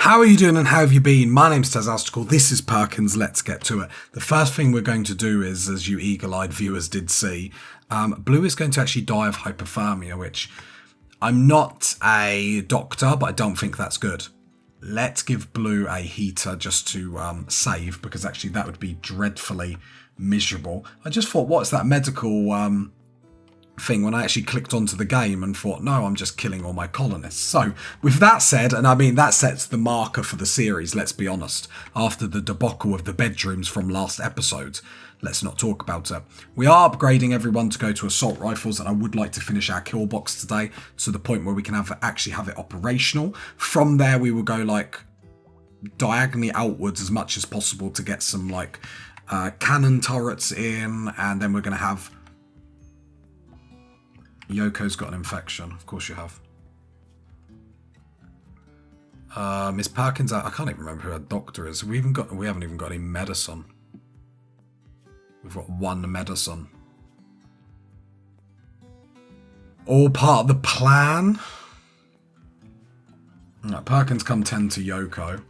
How are you doing and how have you been? My name's Tez. This is Perkins. Let's get to it. The first thing we're going to do is, as you eagle-eyed viewers did see, Blue is going to actually die of hypothermia, which I'm not a doctor, but I don't think that's good. Let's give Blue a heater just to save, because actually that would be dreadfully miserable. I just thought, what's that medical thing when I actually clicked onto the game and thought, no, I'm just killing all my colonists. So with that said, and I mean that sets the marker for the series, let's be honest, after the debacle of the bedrooms from last episode, let's not talk about it. We are upgrading everyone to go to assault rifles, and I would like to finish our kill box today to the point where we can actually have it operational. From there we will go like diagonally outwards as much as possible to get some like cannon turrets in, and then we're going to have Yoko's got an infection. Of course you have. Miss Perkins, I can't even remember who our doctor is. We haven't even got any medicine. We've got one medicine. All part of the plan. Right, Perkins come 10 to Yoko.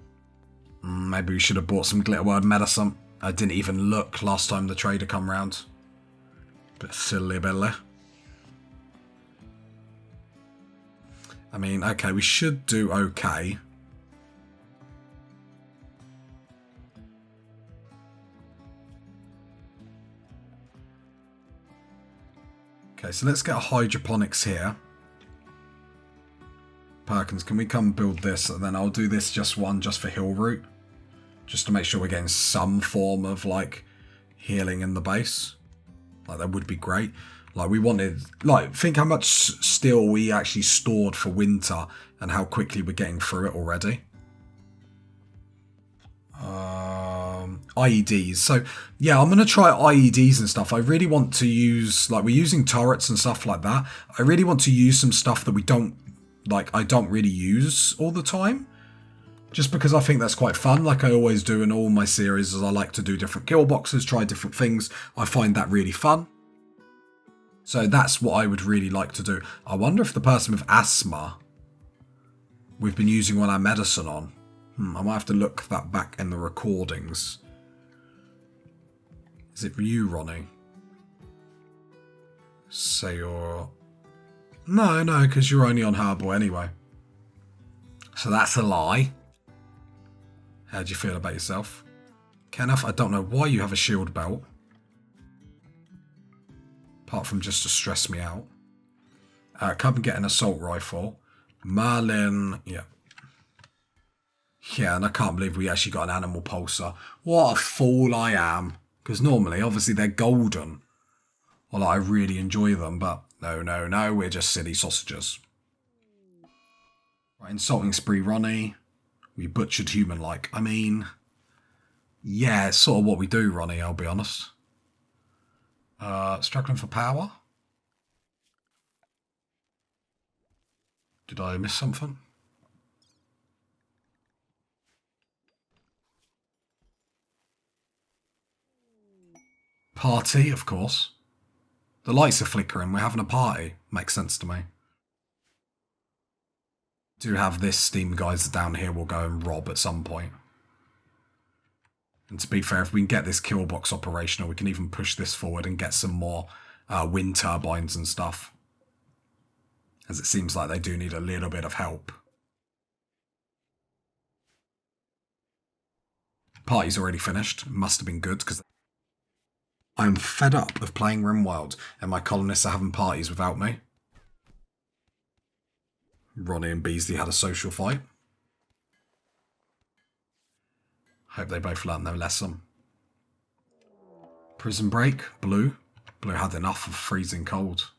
Maybe we should have bought some Glitterword medicine. I didn't even look last time the trader come round. Bit silly Billy. I mean, okay, we should do okay. Okay, so let's get a hydroponics here. Perkins, can we come build this? And then I'll do this just for hill root. Just to make sure we're getting some form of, like, healing in the base. Like, that would be great. Like, we wanted, like, think how much steel we actually stored for winter and how quickly we're getting through it already. IEDs. So, yeah, I'm going to try IEDs and stuff. I really want to use, like, we're using turrets and stuff like that. I really want to use some stuff that I don't really use all the time. Just because I think that's quite fun, like I always do in all my series, as I like to do different kill boxes, try different things. I find that really fun. So that's what I would really like to do. I wonder if the person with asthma we've been using all our medicine on. I might have to look that back in the recordings. Is it you, Ronnie? So you're... No, because you're only on Herbal anyway. So that's a lie. How do you feel about yourself? Kenneth, I don't know why you have a shield belt. Apart from just to stress me out. Come and get an assault rifle. Merlin, yeah. Yeah, and I can't believe we actually got an animal pulsar. What a fool I am. Because normally, obviously, they're golden. Well, I really enjoy them, but no, we're just silly sausages. Right, insulting spree Ronnie. We butchered human-like. I mean, yeah, it's sort of what we do, Ronnie, I'll be honest. Struggling for power? Did I miss something? Party, of course. The lights are flickering. We're having a party. Makes sense to me. Do have this steam geyser down here we'll go and rob at some point. And to be fair, if we can get this kill box operational, we can even push this forward and get some more wind turbines and stuff. As it seems like they do need a little bit of help. Party's already finished. Must have been good, because I'm fed up of playing Rimworld and my colonists are having parties without me. Ronnie and Beasley had a social fight. Hope they both learned their lesson. Prison break, Blue. Blue had enough of freezing cold.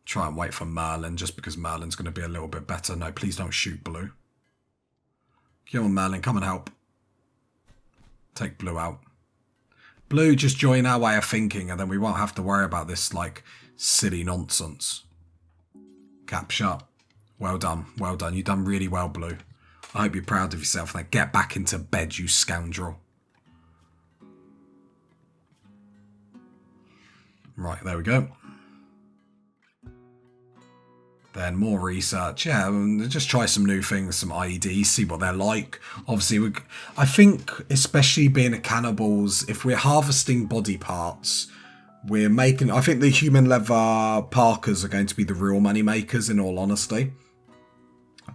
Try and wait for Merlin, just because Merlin's going to be a little bit better. No, please don't shoot Blue. Come on, Merlin, come and help. Take Blue out. Blue, just join our way of thinking, and then we won't have to worry about this, like, silly nonsense. Cap shut. Well done. Well done. You've done really well, Blue. I hope you're proud of yourself. Now get back into bed, you scoundrel. Right, there we go. Then more research, yeah, just try some new things, some IEDs, see what they're like. Obviously, I think, especially being a cannibals, if we're harvesting body parts, we're making... I think the human leather parkas are going to be the real money makers, in all honesty.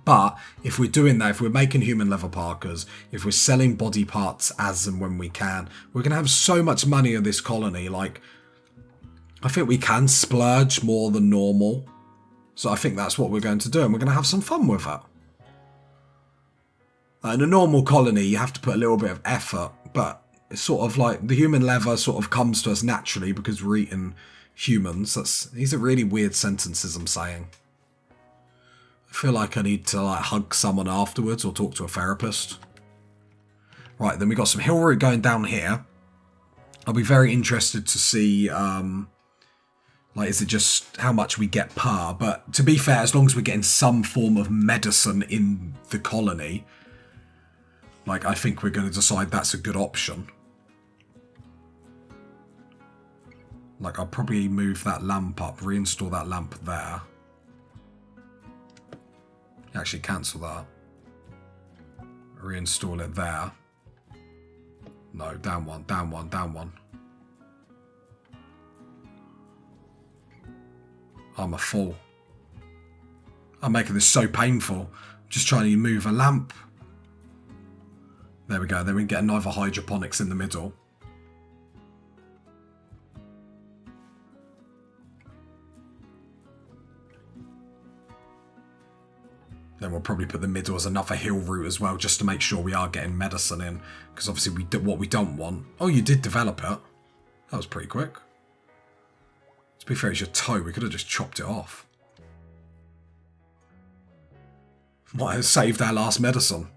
But if we're doing that, if we're making human leather parkas, if we're selling body parts as and when we can, we're going to have so much money in this colony. Like, I think we can splurge more than normal. So I think that's what we're going to do, and we're going to have some fun with it. In a normal colony, you have to put a little bit of effort, but it's sort of like the human leather sort of comes to us naturally because we're eating humans. These are really weird sentences I'm saying. I feel like I need to like hug someone afterwards or talk to a therapist. Right, then we got some hill route going down here. I'll be very interested to see... like, is it just how much we get per? But to be fair, as long as we're getting some form of medicine in the colony, like, I think we're going to decide that's a good option. Like, I'll probably move that lamp up, reinstall that lamp there. Actually, cancel that. Reinstall it there. No, down one, down one, down one. I'm a fool. I'm making this so painful. I'm just trying to move a lamp. There we go. Then we can get another hydroponics in the middle. Then we'll probably put the middle as another hill route as well, just to make sure we are getting medicine in. Because obviously what we don't want... Oh, you did develop it. That was pretty quick. To be fair, it's your toe. We could have just chopped it off. Might have saved our last medicine.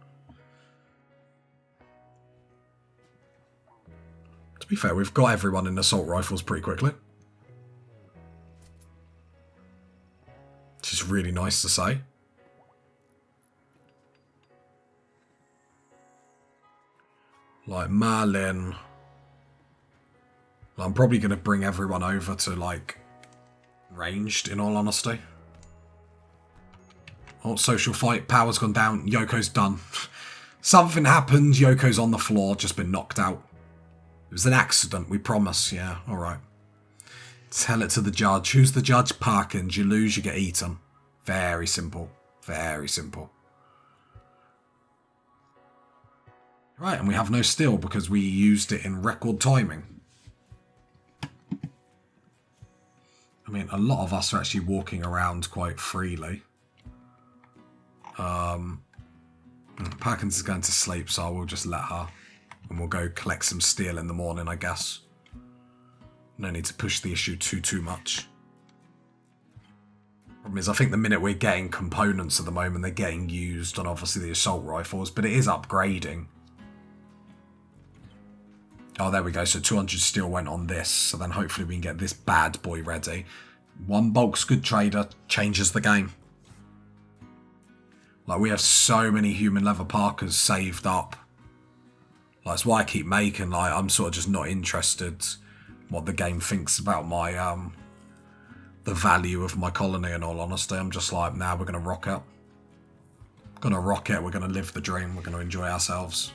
To be fair, we've got everyone in assault rifles pretty quickly. Which is really nice to say. Like Merlin... I'm probably going to bring everyone over to, like, ranged, in all honesty. Oh, social fight. Power's gone down. Yoko's done. Something happened. Yoko's on the floor. Just been knocked out. It was an accident, we promise. Yeah, alright. Tell it to the judge. Who's the judge? Perkins. You lose, you get eaten. Very simple. Very simple. Right, and we have no steel because we used it in record timing. I mean, a lot of us are actually walking around quite freely. Perkins is going to sleep, so I will just let her. And we'll go collect some steel in the morning, I guess. No need to push the issue too much. Problem is, I think the minute we're getting components at the moment, they're getting used on obviously the assault rifles, but it is upgrading. Oh, there we go. So 200 steel went on this. So then hopefully we can get this bad boy ready. One bulk's good trader changes the game. Like, we have so many human leather parkas saved up. Like, that's why I keep making, like, I'm sort of just not interested what the game thinks about my, the value of my colony, in all honesty. I'm just like, nah, we're going to rock it. We're going to rock it. We're going to live the dream. We're going to enjoy ourselves.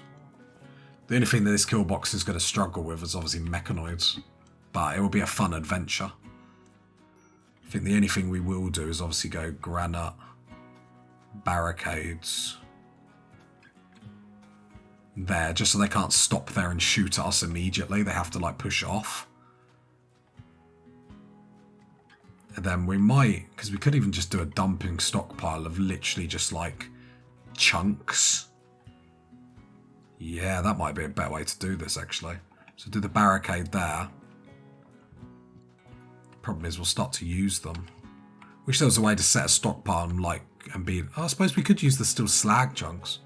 The only thing that this kill box is going to struggle with is obviously mechanoids. But it will be a fun adventure. I think the only thing we will do is obviously go granite, barricades there, just so they can't stop there and shoot at us immediately. They have to like push off. And then we might, because we could even just do a dumping stockpile of literally just like chunks. Yeah, that might be a better way to do this, actually. So do the barricade there. Problem is, we'll start to use them. Wish there was a way to set a stockpile and, like, and be... Oh, I suppose we could use the still slag chunks.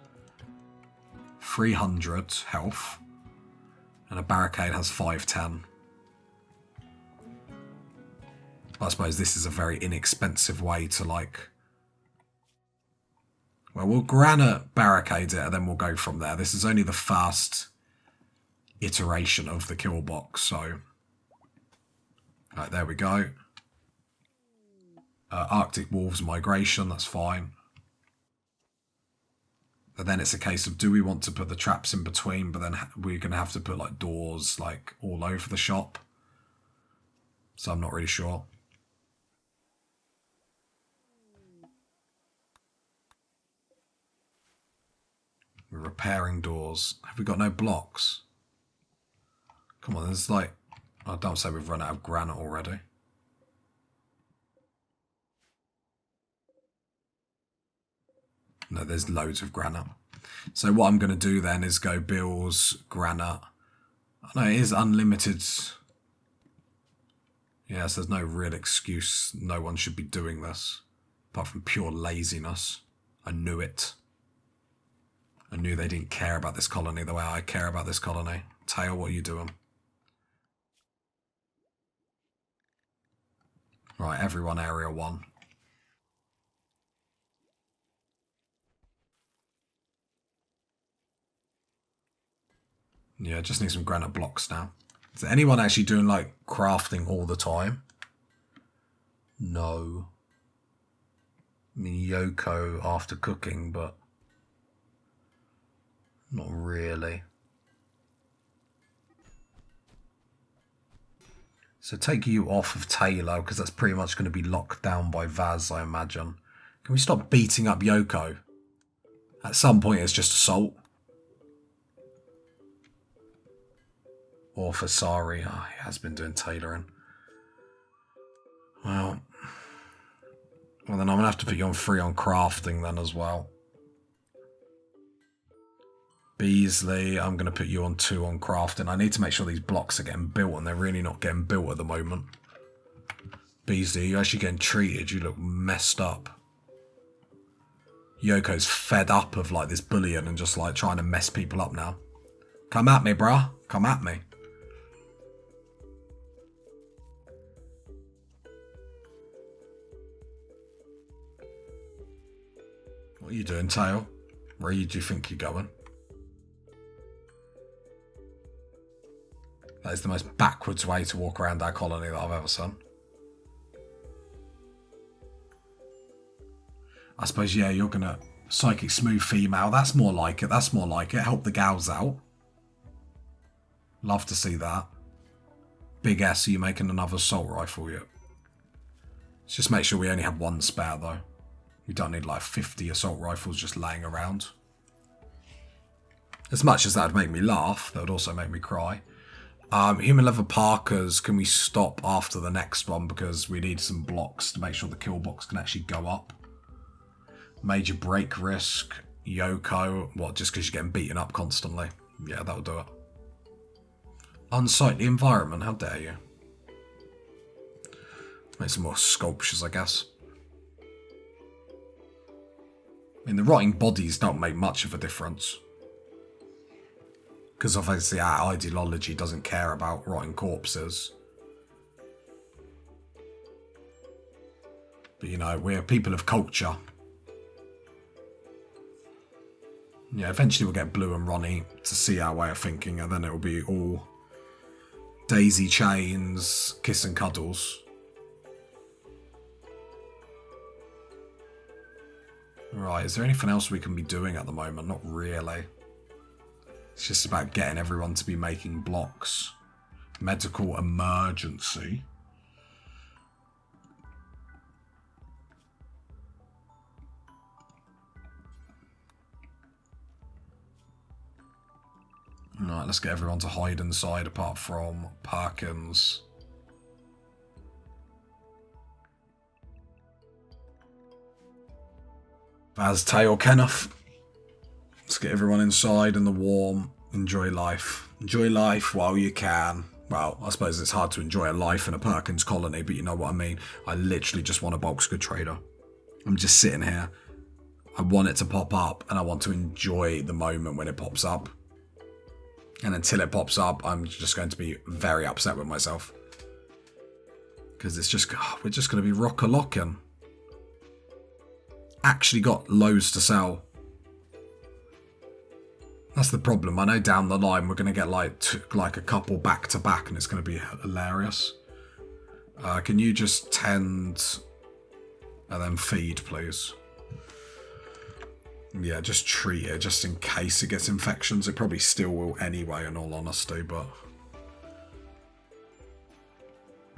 300 health. And a barricade has 510. I suppose this is a very inexpensive way to, like... Well, we'll granite barricade it and then we'll go from there. This is only the first iteration of the kill box, so... Right, there we go. Arctic wolves migration, that's fine. And then it's a case of, do we want to put the traps in between, but then we're going to have to put like doors like all over the shop. So I'm not really sure. We're repairing doors. Have we got no blocks? Come on, there's like... Oh, don't say we've run out of granite already. No, there's loads of granite. So what I'm going to do then is go bills, granite. No, it is unlimited. Yes, there's no real excuse. No one should be doing this. Apart from pure laziness. I knew it. I knew they didn't care about this colony the way I care about this colony. Tail, what are you doing? Right, everyone area 1. Yeah, just need some granite blocks now. Is there anyone actually doing, like, crafting all the time? No. I mean, Yoko after cooking, but... not really. So take you off of Taylor, because that's pretty much going to be locked down by Vaz, I imagine. Can we stop beating up Yoko? At some point, it's just assault. Or for Sari. Oh, he has been doing tailoring. Well, then I'm going to have to put you on 3 on crafting then as well. Beasley, I'm going to put you on 2 on crafting. I need to make sure these blocks are getting built, and they're really not getting built at the moment. Beasley, you're actually getting treated. You look messed up. Yoko's fed up of like this bullying and just like trying to mess people up now. Come at me, bruh. Come at me. What are you doing, Tail? Where do you think you're going? That is the most backwards way to walk around our colony that I've ever seen. I suppose, yeah, you're going to... Psychic smooth female. That's more like it. That's more like it. Help the gals out. Love to see that. Big S, are you making another assault rifle yet? Let's just make sure we only have 1 spare, though. We don't need like 50 assault rifles just laying around. As much as that would make me laugh, that would also make me cry. Human leather parkers, can we stop after the next one because we need some blocks to make sure the kill box can actually go up. Major break risk, Yoko, what, just because you're getting beaten up constantly? Yeah, that'll do it. Unsightly environment, how dare you. Make some more sculptures, I guess. I mean, the rotting bodies don't make much of a difference. Because obviously our ideology doesn't care about rotting corpses. But, you know, we're people of culture. Yeah, eventually we'll get Blue and Ronnie to see our way of thinking, and then it'll be all daisy chains, kiss and cuddles. Right, is there anything else we can be doing at the moment? Not really. It's just about getting everyone to be making blocks. Medical emergency. Right, let's get everyone to hide inside apart from Perkins. Vaz, Tail, Kenneth. Let's get everyone inside in the warm. Enjoy life. Enjoy life while you can. Well, I suppose it's hard to enjoy a life in a Perkins colony, but you know what I mean. I literally just want a box good trader. I'm just sitting here. I want it to pop up, and I want to enjoy the moment when it pops up. And until it pops up, I'm just going to be very upset with myself. Because it's just, we're just going to be rock-a-locking. Actually got loads to sell. That's the problem. I know down the line we're going to get like a couple back to back and it's going to be hilarious. Can you just tend and then feed, please? Yeah, just treat it, just in case it gets infections. It probably still will anyway, in all honesty, but...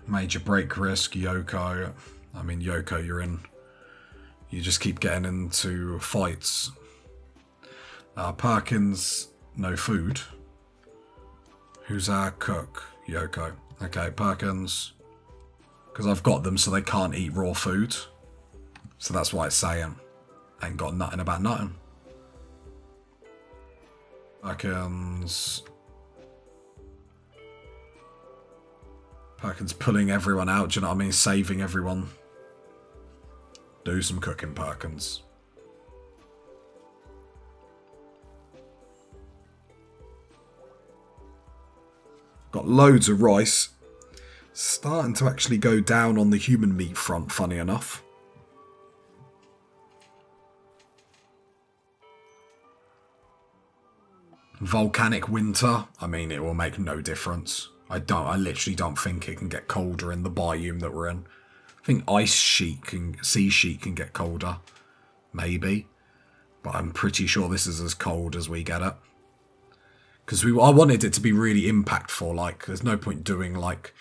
Major break risk, Yoko. I mean, Yoko, you're in... You just keep getting into fights. Perkins, no food. Who's our cook? Yoko. Okay, Perkins. Because I've got them so they can't eat raw food. So that's why it's saying. Ain't got nothing about nothing. Perkins pulling everyone out, do you know what I mean? Saving everyone. Do some cooking, Perkins. Got loads of rice. Starting to actually go down on the human meat front, funny enough. Volcanic winter. I mean, it will make no difference. I literally don't think it can get colder in the biome that we're in. I think sea sheet can get colder. Maybe. But I'm pretty sure this is as cold as we get it. Because I wanted it to be really impactful. Like, there's no point doing, like,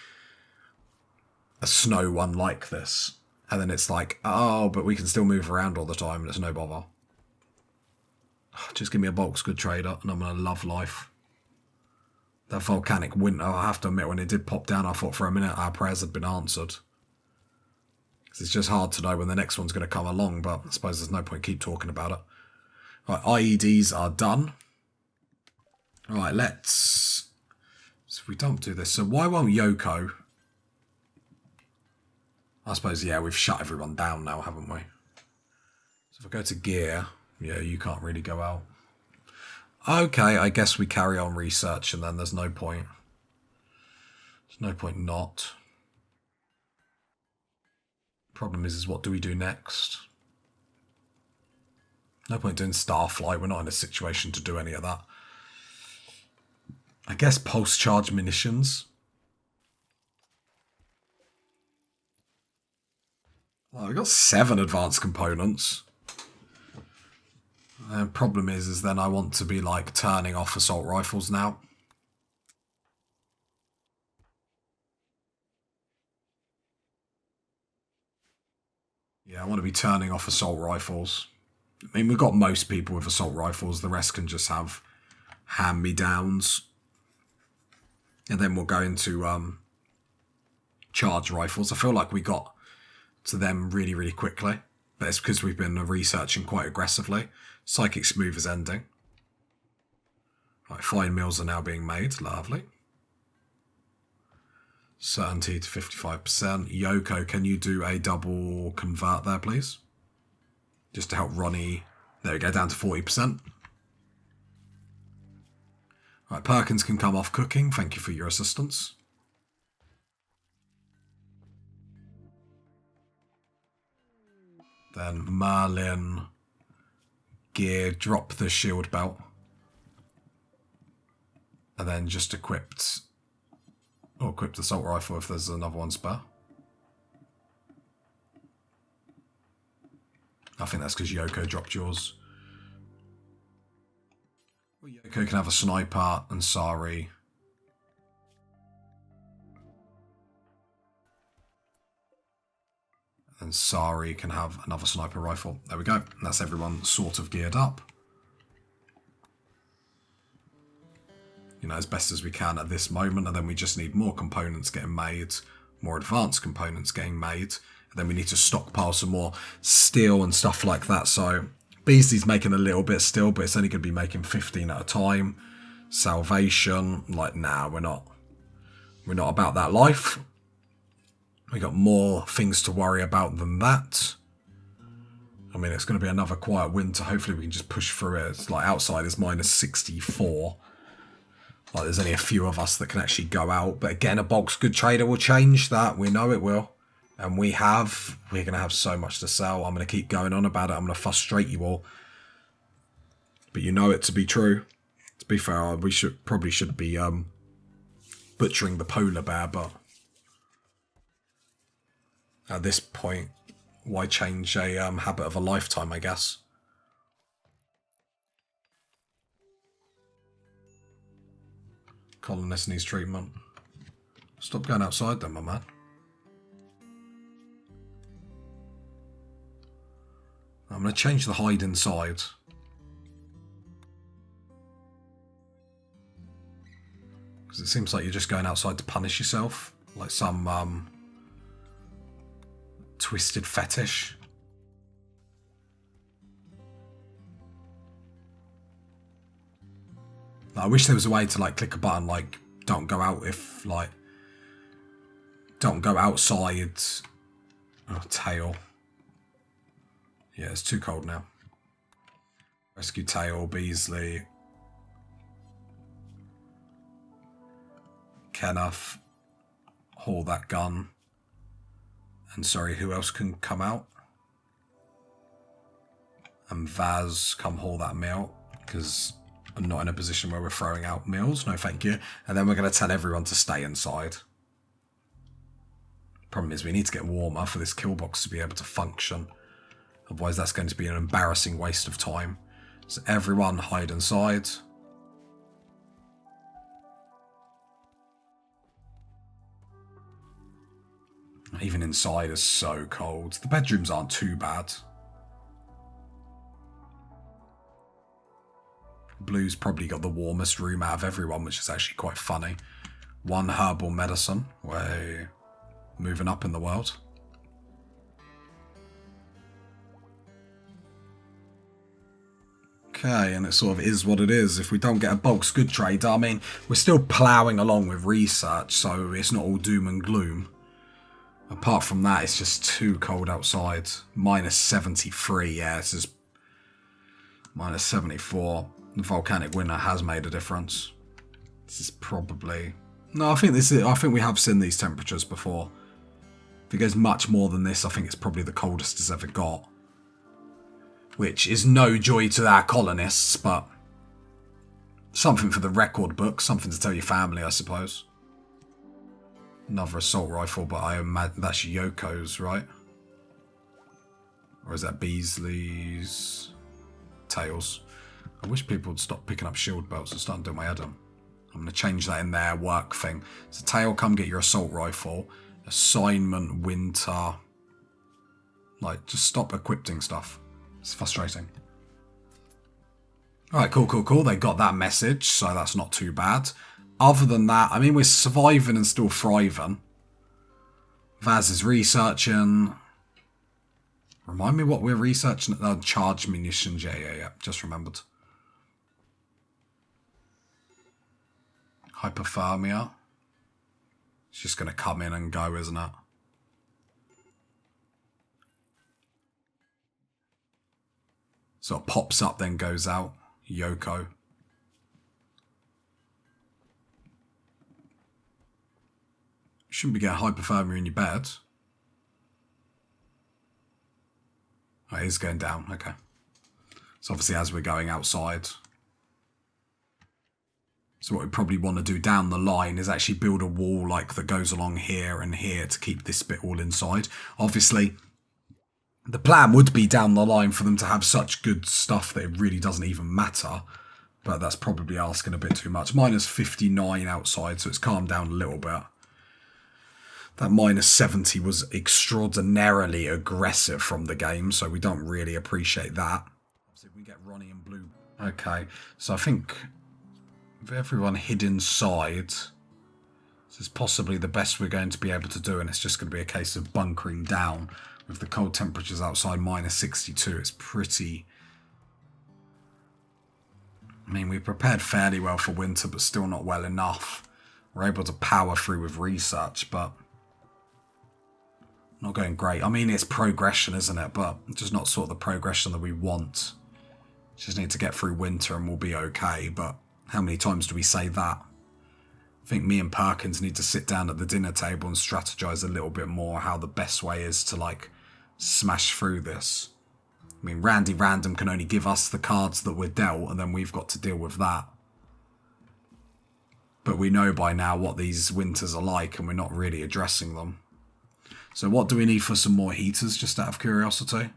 a snow one like this. And then it's like, oh, but we can still move around all the time. There's no bother. Just give me a bulk's good trader, and I'm going to love life. That volcanic winter, I have to admit, when it did pop down, I thought for a minute our prayers had been answered. Because it's just hard to know when the next one's going to come along, but I suppose there's no point keep talking about it. Right, IEDs are done. Alright, let's... So we don't do this. So why won't Yoko... I suppose, yeah, we've shut everyone down now, haven't we? So if I go to gear... Yeah, you can't really go out. Okay, I guess we carry on research and then there's no point. There's no point not. Problem is what do we do next? No point doing Starflight. We're not in a situation to do any of that. I guess pulse charge munitions. Well, I've got 7 advanced components. The problem is then I want to be like turning off assault rifles now. Yeah, I want to be turning off assault rifles. I mean, we've got most people with assault rifles. The rest can just have hand-me-downs. And then we'll go into charge rifles. I feel like we got to them really, really quickly. But it's because we've been researching quite aggressively. Psychic Smooth is ending. Right, fine meals are now being made. Lovely. Certainty to 55%. Yoko, can you do a double convert there, please? Just to help Ronnie. There we go, down to 40%. Right, Perkins can come off cooking. Thank you for your assistance. Then Merlin... Gear, drop the shield belt. And then just equip the assault rifle if there's another one spare. I think that's because Yoko dropped yours. Well, Yoko can have a sniper and Sari. And Sari can have another sniper rifle. There we go. That's everyone sort of geared up. You know, as best as we can at this moment. And then we just need more components getting made. More advanced components getting made. And then we need to stockpile some more steel and stuff like that. So Beasley's making a little bit still, but it's only going to be making 15 at a time. Salvation. Like, nah, we're not about that life. We got more things to worry about than that. I mean, it's going to be another quiet winter. Hopefully we can just push through it. It's like outside is minus 64. Like there's only a few of us that can actually go out. But again, a bulk's good trader will change that. We know it will. And we're going to have so much to sell. I'm going to keep going on about it. I'm going to frustrate you all. But you know it to be true. To be fair, we probably should be butchering the polar bear, but... At this point, why change a habit of a lifetime, I guess? Colonist needs treatment. Stop going outside then, my man. I'm going to change the hide inside. Because it seems like you're just going outside to punish yourself. Like some twisted fetish. I wish there was a way to like click a button like don't go out if like don't go outside. Oh, tail. Yeah, it's too cold now. Rescue Tail, Beasley. Kenneth. Haul that gun. And sorry, who else can come out? And Vaz, come haul that meal. Because I'm not in a position where we're throwing out meals. No, thank you. And then we're going to tell everyone to stay inside. Problem is we need to get warmer for this kill box to be able to function. Otherwise that's going to be an embarrassing waste of time. So everyone hide inside. Even inside is so cold. The bedrooms aren't too bad. Blue's probably got the warmest room out of everyone, which is actually quite funny. One herbal medicine. Way moving up in the world. Okay, and it sort of is what it is. If we don't get a bulk's good trade, I mean, we're still ploughing along with research, so it's not all doom and gloom. Apart from that, it's just too cold outside. Minus 73, yeah, this is minus 74. The volcanic winter has made a difference. This is probably... No, I think we have seen these temperatures before. If it goes much more than this, I think it's probably the coldest it's ever got. Which is no joy to our colonists, but something for the record book, something to tell your family, I suppose. Another assault rifle, but I imagine that's Yoko's, right? Or is that Beasley's? Tails. I wish people would stop picking up shield belts and start doing my head on. I'm going to change that in their work thing. So Tail, come get your assault rifle. Assignment, winter. Like, just stop equipping stuff. It's frustrating. Alright, cool. They got that message, so that's not too bad. Other than that, I mean, we're surviving and still thriving. Vaz is researching. Remind me what we're researching. Charged munitions. Yeah. Just remembered. Hypothermia. It's just going to come in and go, isn't it? So it pops up, then goes out. Yoko. Shouldn't be getting hypothermia in your bed. Oh, it is going down. Okay. So obviously as we're going outside. So what we probably want to do down the line is actually build a wall like that goes along here and here to keep this bit all inside. Obviously, the plan would be down the line for them to have such good stuff that it really doesn't even matter. But that's probably asking a bit too much. Minus 59 outside, so it's calmed down a little bit. That minus 70 was extraordinarily aggressive from the game, so we don't really appreciate that. So if we get Ronnie and Blue. Okay, so I think if everyone hid inside, this is possibly the best we're going to be able to do, and it's just going to be a case of bunkering down. With the cold temperatures outside, minus 62, it's pretty... I mean, we prepared fairly well for winter, but still not well enough. We're able to power through with research, but not going great. I mean, it's progression, isn't it? But just not sort of the progression that we want. Just need to get through winter and we'll be okay, but how many times do we say that? I think me and Perkins need to sit down at the dinner table and strategize a little bit more how the best way is to, like, smash through this. I mean, Randy Random can only give us the cards that we're dealt, and then we've got to deal with that. But we know by now what these winters are like, and we're not really addressing them. So what do we need for some more heaters, just out of curiosity?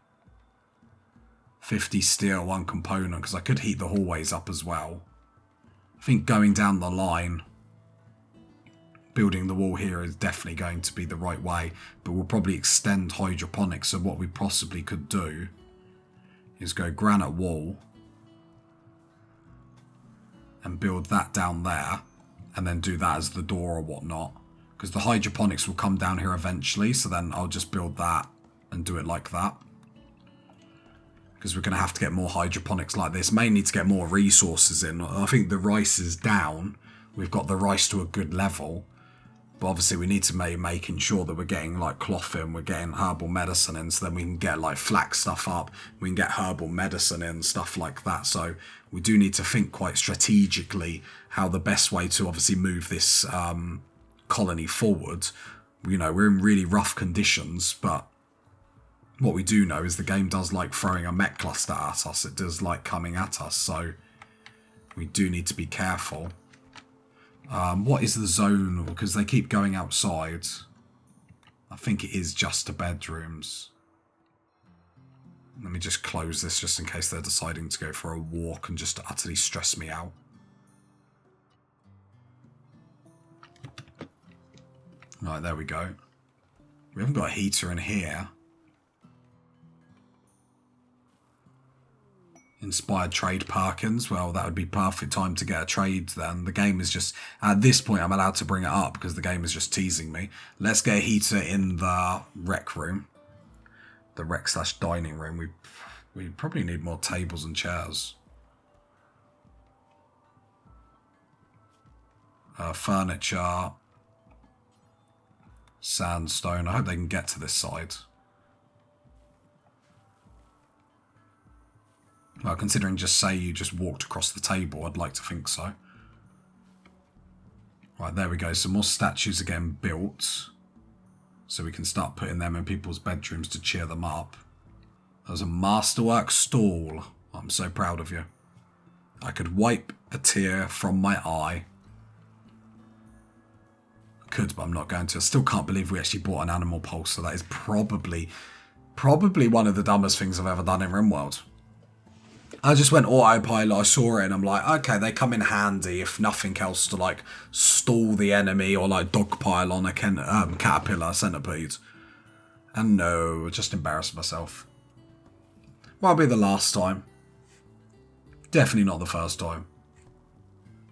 50 steel, 1 component, because I could heat the hallways up as well. I think going down the line, building the wall here is definitely going to be the right way, but we'll probably extend hydroponics. So what we possibly could do is go granite wall and build that down there, and then do that as the door or whatnot, because the hydroponics will come down here eventually. So then I'll just build that and do it like that, because we're going to have to get more hydroponics like this, mainly to get more resources in. I think the rice is down. We've got the rice to a good level, but obviously we need to making sure that we're getting like cloth in, we're getting herbal medicine in, so then we can get like flax stuff up, we can get herbal medicine in, stuff like that. So we do need to think quite strategically how the best way to obviously move this colony forward. You know, we're in really rough conditions, but what we do know is the game does like throwing a mech cluster at us. It does like coming at us, so we do need to be careful. What is the zone? Because they keep going outside. I think it is just the bedrooms. Let me just close this just in case they're deciding to go for a walk and just utterly stress me out. Right, there we go. We haven't got a heater in here. Inspired trade Perkins. Well, that would be perfect time to get a trade then. The game is just, at this point I'm allowed to bring it up because the game is just teasing me. Let's get a heater in the rec room. The rec/dining room. We probably need more tables and chairs. Furniture. Sandstone. I hope they can get to this side. Well, considering just say you just walked across the table, I'd like to think so. Right, there we go. Some more statues again built. So we can start putting them in people's bedrooms to cheer them up. There's a masterwork stall. I'm so proud of you. I could wipe a tear from my eye. Could, but I'm not going to. I still can't believe we actually bought an animal pulse. So that is probably one of the dumbest things I've ever done in Rimworld. I just went autopilot, I saw it and I'm like, okay, they come in handy if nothing else to like stall the enemy or like dogpile on a caterpillar centipede. And no, I just embarrassed myself. Won't be the last time. Definitely not the first time.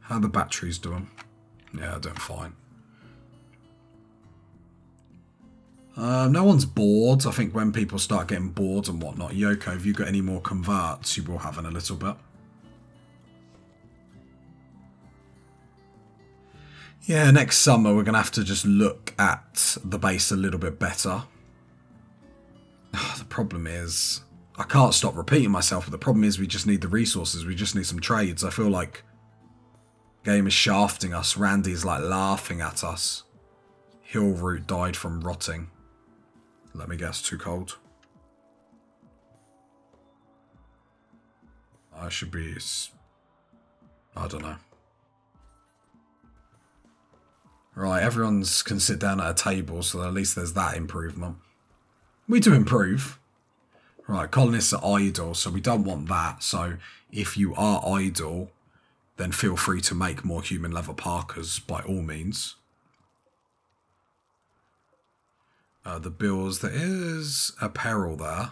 How are the batteries doing? Yeah, doing fine. No one's bored. I think when people start getting bored and whatnot, Yoko, have you got any more converts? You will have in a little bit. Yeah, next summer we're going to have to just look at the base a little bit better. The problem is, I can't stop repeating myself, but the problem is we just need the resources. We just need some trades. I feel like the game is shafting us. Randy's like laughing at us. Hill root died from rotting. Let me guess, too cold. I should be... I don't know. Right, everyone can sit down at a table, so at least there's that improvement. We do improve. Right, colonists are idle, so we don't want that. So if you are idle, then feel free to make more human leather parkas by all means. The bills, there is apparel there.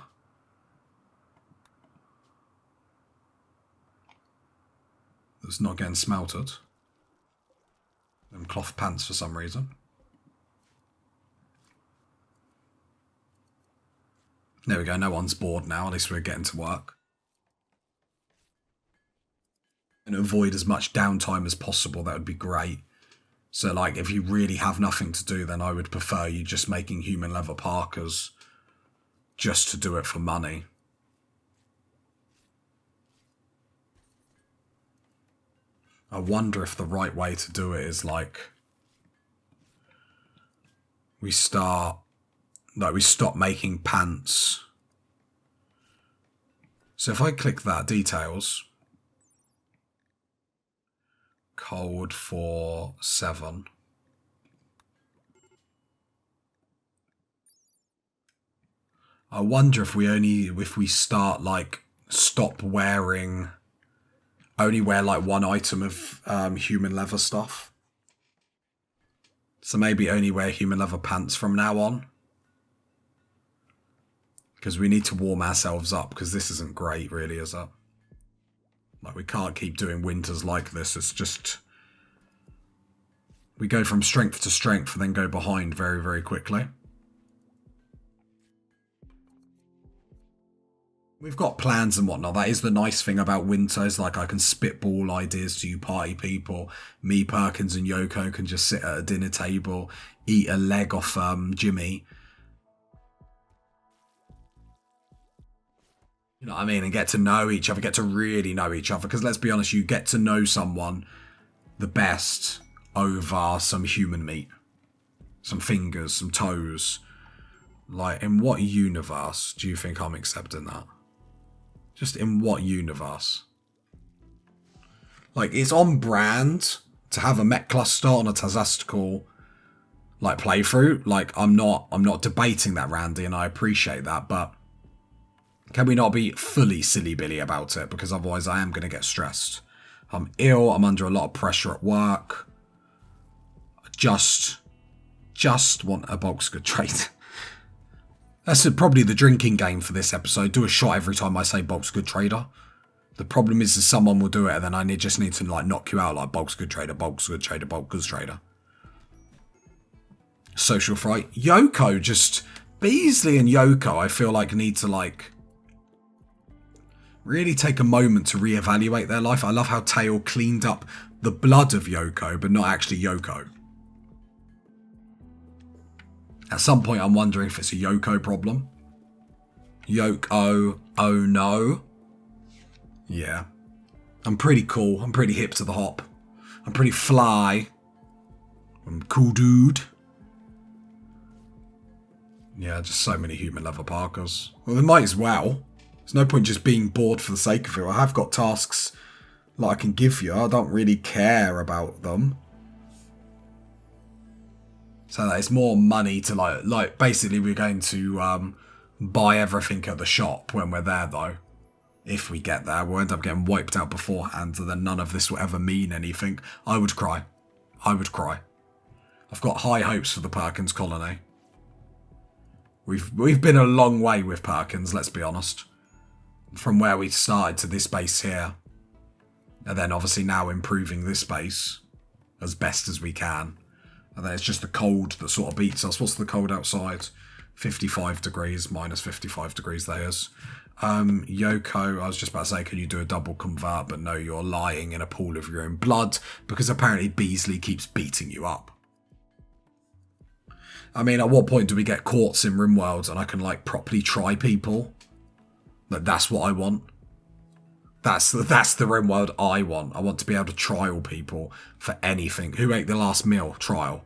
That's not getting smelted. Them cloth pants for some reason. There we go, no one's bored now, at least we're getting to work. And avoid as much downtime as possible, that would be great. So, like, if you really have nothing to do, then I would prefer you just making human leather parkas just to do it for money. I wonder if the right way to do it is, like, we stop making pants. So if I click that, details... Cold for 7. I wonder if we start like stop wearing, only wear like one item of human leather stuff. So maybe only wear human leather pants from now on. Because we need to warm ourselves up, because this isn't great really, is it? Like, we can't keep doing winters like this. It's just, we go from strength to strength and then go behind very, very quickly. We've got plans and whatnot. That is the nice thing about winter, is like I can spitball ideas to you party people. Me, Perkins and Yoko can just sit at a dinner table, eat a leg off Jimmy. You know what I mean? And get to know each other, get to really know each other. Because let's be honest, you get to know someone the best over some human meat. Some fingers, some toes. Like, in what universe do you think I'm accepting that? Just in what universe? Like, it's on brand to have a mech cluster on a Tazastical like playthrough. Like, I'm not debating that, Randy, and I appreciate that, but can we not be fully silly-billy about it? Because otherwise I am going to get stressed. I'm ill, I'm under a lot of pressure at work. I just want a bulk's good trade. That's probably the drinking game for this episode. Do a shot every time I say bulk's good trader. The problem is someone will do it and then I just need to like knock you out like bulk's good trader, bulk's good trader, bulk's good trader. Social fright. Yoko, just Beasley and Yoko I feel like need to like really take a moment to reevaluate their life. I love how Tail cleaned up the blood of Yoko, but not actually Yoko. At some point, I'm wondering if it's a Yoko problem. Yoko, oh no. Yeah. I'm pretty cool. I'm pretty hip to the hop. I'm pretty fly. I'm a cool dude. Yeah, just so many human leather parkers. Well, they might as well. There's no point just being bored for the sake of it. I have got tasks that I can give you. I don't really care about them. So that it's more money to like basically we're going to buy everything at the shop when we're there though. If we get there, we'll end up getting wiped out beforehand and then none of this will ever mean anything. I would cry. I would cry. I've got high hopes for the Perkins colony. We've been a long way with Perkins, let's be honest. From where we started to this base here. And then obviously now improving this base as best as we can. And then it's just the cold that sort of beats us. What's the cold outside? 55 degrees, minus 55 degrees there is. Yoko, I was just about to say, can you do a double convert? But no, you're lying in a pool of your own blood because apparently Beasley keeps beating you up. I mean, at what point do we get courts in Rimworld and I can like properly try people? Like, that's what I want. That's the Rimworld I want. I want to be able to trial people for anything. Who ate the last meal? Trial.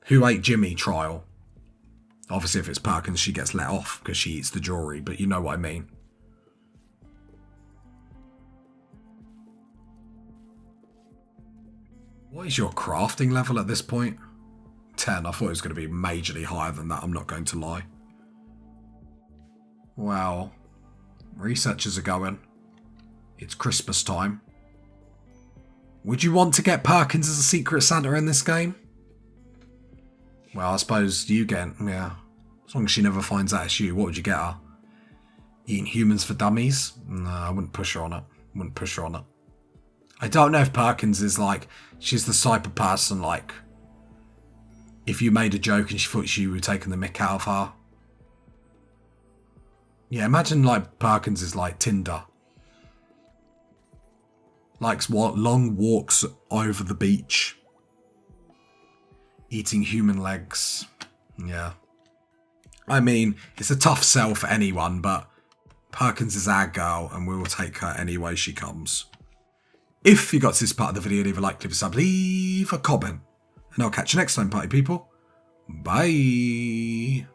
Who ate Jimmy? Trial. Obviously, if it's Perkins, she gets let off because she eats the jewelry, but you know what I mean. What is your crafting level at this point? 10. I thought it was going to be majorly higher than that, I'm not going to lie. Well, researchers are going. It's Christmas time. Would you want to get Perkins as a Secret Santa in this game? Well, I suppose you get, yeah. As long as she never finds out it's you, what would you get her? Eating humans for dummies? No, I wouldn't push her on it. Wouldn't push her on it. I don't know if Perkins is like, she's the type of person like, if you made a joke and she thought you were taking the mick out of her. Yeah, imagine like Perkins is like Tinder. Likes what? Long walks over the beach. Eating human legs. Yeah. I mean, it's a tough sell for anyone, but Perkins is our girl and we will take her any way she comes. If you got to this part of the video, leave a like, leave a sub, leave a comment. And I'll catch you next time, party people. Bye.